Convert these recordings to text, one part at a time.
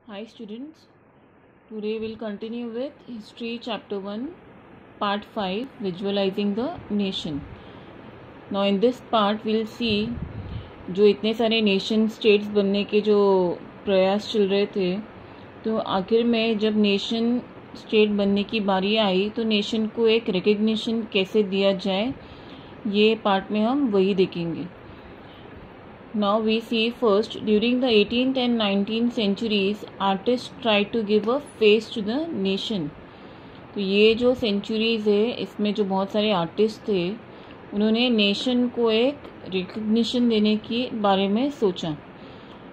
Hi students, today we'll continue with History Chapter 1 Part 5 Visualizing the Nation. Now in this part we'll see जो इतने सारे nation states बनने के जो प्रयास चल रहे थे, तो आखिर में जब नेशन स्टेट बनने की बारी आई तो नेशन को एक रिकग्निशन कैसे दिया जाए, ये पार्ट में हम वही देखेंगे. Now we see first, during the 18th and 19th centuries, artists tried to give a face to the nation. तो ये जो सेंचुरीज़ है इसमें जो बहुत सारे आर्टिस्ट थे उन्होंने नेशन को एक रिकग्निशन देने के बारे में सोचा.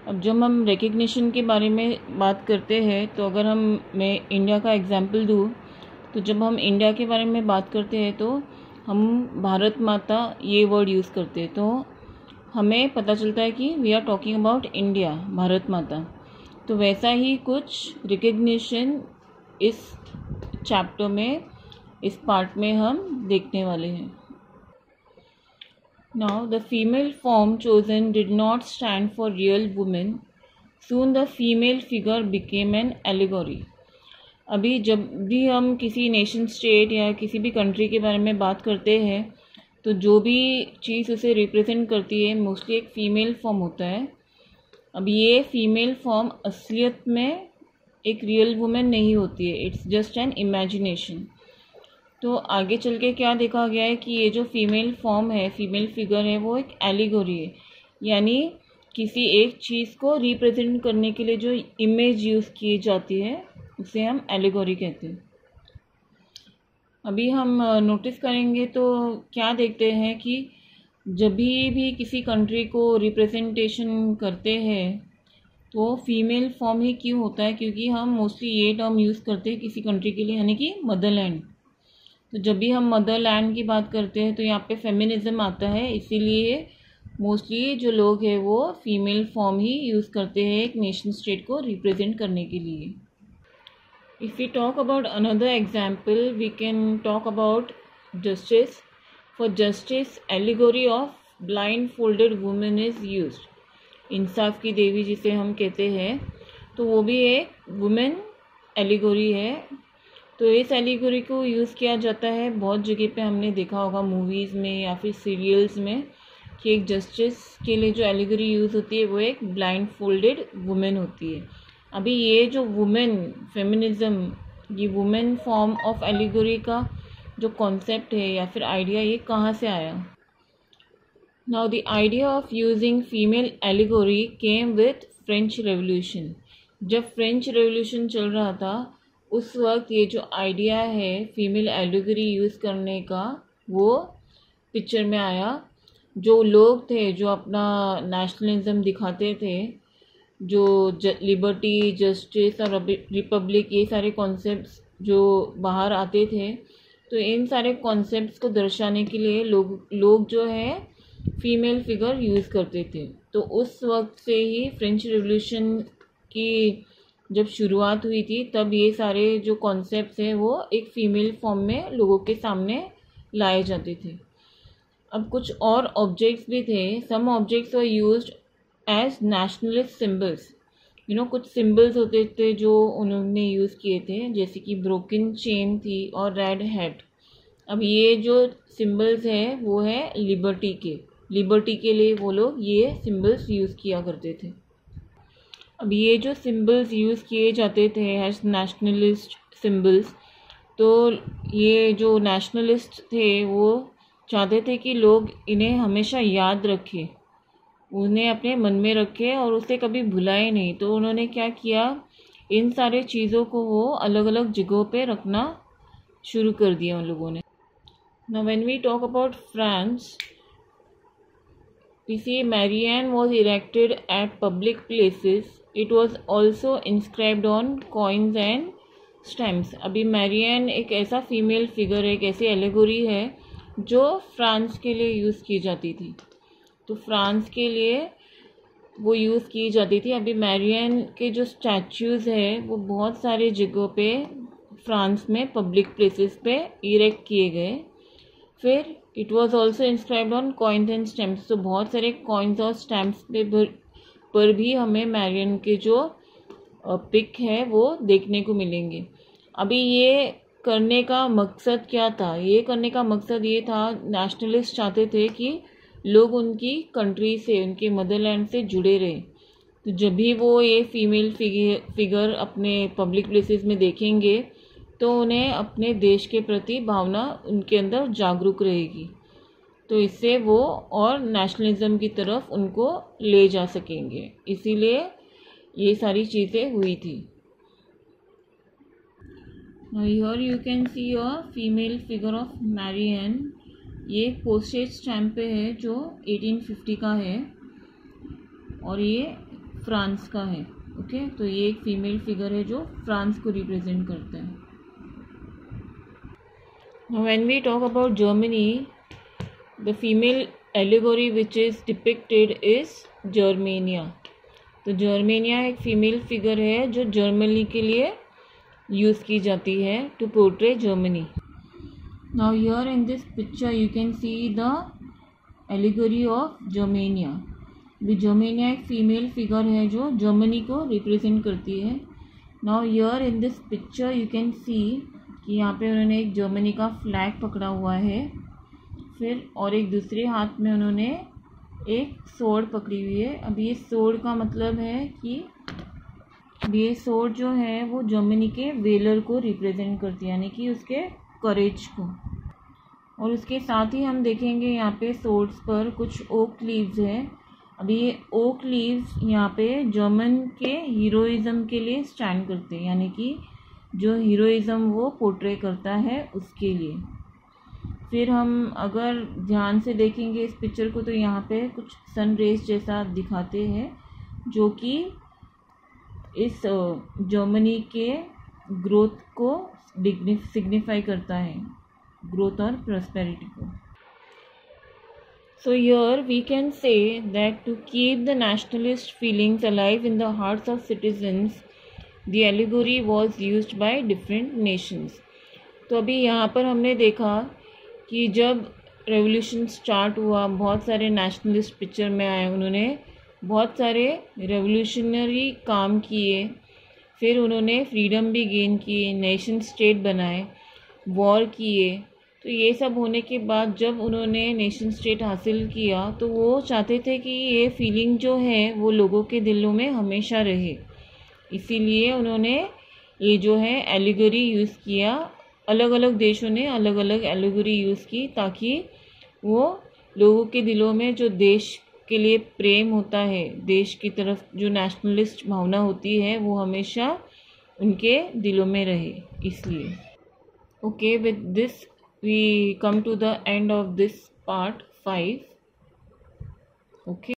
अब जब हम रिकग्निशन के बारे में बात करते हैं तो अगर मैं इंडिया का एग्जांपल दूँ तो जब हम इंडिया के बारे में बात करते हैं तो हम भारत माता ये वर्ड यूज़ करते हैं, तो हमें पता चलता है कि we are talking about India, Bharat Mata. तो वैसा ही कुछ रिकग्निशन इस चैप्टर में, इस पार्ट में हम देखने वाले हैं. Now the female form chosen did not stand for real women. Soon the female figure became an allegory. अभी जब भी हम किसी नेशन स्टेट या किसी भी कंट्री के बारे में बात करते हैं तो जो भी चीज़ उसे रिप्रेजेंट करती है मोस्टली एक फ़ीमेल फॉर्म होता है. अब ये फीमेल फॉर्म असलियत में एक रियल वुमेन नहीं होती है, इट्स जस्ट एन इमेजिनेशन. तो आगे चल के क्या देखा गया है कि ये जो फीमेल फॉर्म है, फीमेल फिगर है, वो एक एलिगोरी है, यानी किसी एक चीज़ को रिप्रेजेंट करने के लिए जो इमेज यूज़ की जाती है उसे हम एलिगोरी कहते हैं. अभी हम नोटिस करेंगे तो क्या देखते हैं कि जब भी किसी कंट्री को रिप्रेजेंटेशन करते हैं तो फीमेल फॉर्म ही क्यों होता है, क्योंकि हम मोस्टली ये टर्म यूज़ करते हैं किसी कंट्री के लिए, यानी कि मदरलैंड. तो जब भी हम मदरलैंड की बात करते हैं तो यहाँ पे फेमिनिज्म आता है, इसीलिए मोस्टली जो लोग हैं वो फीमेल फॉर्म ही यूज़ करते हैं एक नेशन स्टेट को रिप्रेजेंट करने के लिए. If we talk about another example, we can talk about justice. For justice, allegory of blindfolded woman is used. इंसाफ की देवी जिसे हम कहते हैं, तो वो भी एक वुमेन एलिगोरी है. तो इस एलिगोरी को यूज़ किया जाता है बहुत जगह पे, हमने देखा होगा मूवीज़ में या फिर सीरियल्स में कि एक जस्टिस के लिए जो एलिगोरी यूज़ होती है वो एक ब्लाइंड फोल्डेड वुमेन होती है. अभी ये जो वुमेन फेमिनिज्म, ये वुमेन फॉर्म ऑफ एलिगोरी का जो कॉन्सेप्ट है या फिर आइडिया, ये कहाँ से आया. Now the idea of using female allegory came with French revolution. जब फ्रेंच रेवोल्यूशन चल रहा था उस वक्त ये जो आइडिया है फीमेल एलिगोरी यूज़ करने का वो पिक्चर में आया. जो लोग थे जो अपना नेशनलिज्म दिखाते थे, जो लिबर्टी, जस्टिस और रिपब्लिक, ये सारे कॉन्सेप्ट्स जो बाहर आते थे, तो इन सारे कॉन्सेप्ट्स को दर्शाने के लिए लोग जो है फीमेल फिगर यूज़ करते थे. तो उस वक्त से ही फ्रेंच रिवॉल्यूशन की जब शुरुआत हुई थी तब ये सारे जो कॉन्सेप्ट्स हैं वो एक फ़ीमेल फॉर्म में लोगों के सामने लाए जाते थे. अब कुछ और ऑब्जेक्ट्स भी थे. Some objects were used as nationalist symbols. कुछ सिम्बल्स होते थे जो उन्होंने यूज़ किए थे, जैसे कि ब्रोकन चेन थी और रेड हेड. अब ये जो सिम्बल्स हैं वो है लिबर्टी के लिए वो लोग ये सिम्बल्स यूज़ किया करते थे. अब ये जो सिम्बल्स यूज़ किए जाते थे एज नेशनलिस्ट सिम्बल्स, तो ये जो नेशनलिस्ट थे वो चाहते थे कि लोग इन्हें हमेशा याद रखें, उन्हें अपने मन में रखे और उसे कभी भुलाए नहीं. तो उन्होंने क्या किया, इन सारे चीज़ों को वो अलग अलग जगहों पे रखना शुरू कर दिया उन लोगों ने. Now when we talk about France, we see Marianne was erected at public places. It was also inscribed on coins and stamps. अभी मैरियन एक ऐसा फीमेल फिगर है, एक ऐसी एलिगोरी है जो फ्रांस के लिए यूज़ की जाती थी. तो फ्रांस के लिए वो यूज़ की जाती थी. अभी मैरियन के जो स्टैचूज़ है वो बहुत सारे जगहों पे फ्रांस में पब्लिक प्लेसेस पे इरेक्ट किए गए. फिर it was also inscribed on coins and stamps. तो बहुत सारे कॉइन्स और स्टैम्प्स पर भी हमें मैरियन के जो पिक है वो देखने को मिलेंगे। अभी ये करने का मकसद क्या था? ये करने का मकसद ये था, नेशनलिस्ट चाहते थे कि लोग उनकी कंट्री से, उनके मदरलैंड से जुड़े रहे। तो जब भी वो ये फीमेल फिगर अपने पब्लिक प्लेसेस में देखेंगे तो उन्हें अपने देश के प्रति भावना उनके अंदर जागरूक रहेगी, तो इससे वो और नेशनलिज्म की तरफ उनको ले जा सकेंगे। इसीलिए ये सारी चीज़ें हुई थी। Now here you can see a female figure of Marianne. ये पोस्टेज स्टैम्प पे है जो 1850 का है और ये फ्रांस का है। ओके, तो ये एक फीमेल फिगर है जो फ्रांस को रिप्रेजेंट करता है। Now when we talk about Germany, the female allegory which is depicted is Germania. तो जर्मेनिया एक फीमेल फिगर है जो जर्मनी के लिए यूज़ की जाती है to portray Germany. Now here in this picture you can see the allegory of Germania. भी जर्मेनिया एक फीमेल फिगर है जो जर्मनी को रिप्रेजेंट करती है। Now here in this picture you can see कि यहाँ पे उन्होंने एक जर्मनी का फ्लैग पकड़ा हुआ है, फिर और एक दूसरे हाथ में उन्होंने एक सोर्ड पकड़ी हुई है। अब ये सोर्ड का मतलब है कि ये सोर्ड जो है वो जर्मनी के वेलर को रिप्रेजेंट करती है, यानी कि उसके करेज को। और उसके साथ ही हम देखेंगे यहाँ पे सोर्ड्स पर कुछ ओक लीव्स है। अभी ये ओक लीव्स यहाँ पे जर्मन के हीरोइज्म के लिए स्टैंड करते हैं, यानी कि जो हीरोइज्म वो पोर्ट्रे करता है उसके लिए। फिर हम अगर ध्यान से देखेंगे इस पिक्चर को तो यहाँ पे कुछ सन रेज जैसा दिखाते हैं जो कि इस जर्मनी के ग्रोथ को सिग्निफाई करता है, ग्रोथ और प्रॉस्पेरिटी को। So here we can say that to keep the nationalist feelings alive in the hearts of citizens, the allegory was used by different nations. तो अभी यहाँ पर हमने देखा कि जब रेवोल्यूशन स्टार्ट हुआ, बहुत सारे नेशनलिस्ट पिक्चर में आए, उन्होंने बहुत सारे रेवोल्यूशनरी काम किए, फिर उन्होंने फ्रीडम भी गेन किए, नेशन स्टेट बनाए, वॉर किए। तो ये सब होने के बाद जब उन्होंने नेशन स्टेट हासिल किया तो वो चाहते थे कि ये फीलिंग जो है वो लोगों के दिलों में हमेशा रहे। इसीलिए उन्होंने ये जो है एलिगोरी यूज़ किया। अलग अलग देशों ने अलग अलग एलिगोरी यूज़ की ताकि वो लोगों के दिलों में जो देश के लिए प्रेम होता है, देश की तरफ जो नेशनलिस्ट भावना होती है, वो हमेशा उनके दिलों में रहे। इसलिए okay, with this we come to the end of this part 5. Okay.